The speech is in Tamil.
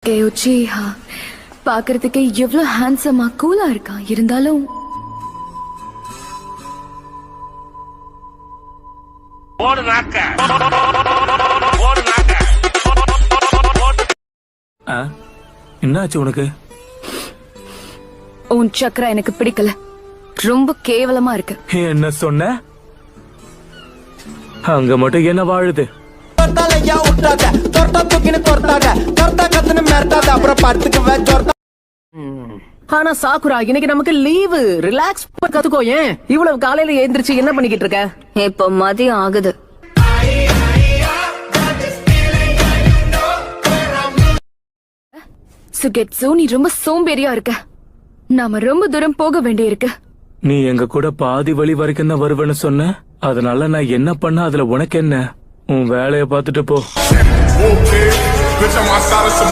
ஏ உச்சிஹா பாக்குறதுக்கு எவ்வளவு ஹேண்ட்ஸமா கூலா இருக்கான். இருந்தாலும் என்னாச்சு உனக்கு? உன் சக்கரா எனக்கு பிடிக்கல. ரொம்ப கேவலமா இருக்கு. என்ன சொன்ன? அங்க மட்டும் என்ன வாழுது? ஆனா சாக்குரா இன்னைக்கு நமக்கு லீவு. ரிலாக்ஸ் கத்துக்கோ. ஏன் இவ்வளவு காலையில எழுந்திருச்சு என்ன பண்ணிக்கிட்டு இருக்க? இப்ப மதியம் ஆகுது. சுகெட்சு, நீ ரொம்ப சோம்பேறியா இருக்க. நாம ரொம்ப தூரம் போக வேண்டி இருக்கு. நீ எங்க கூட பாதி வழி வரைக்கும் தான் வருவேன்னு சொன்ன. அதனால நான் என்ன பண்ண அதுல உனக்கு என்ன? உன் வேலைய பாத்துட்டு போ.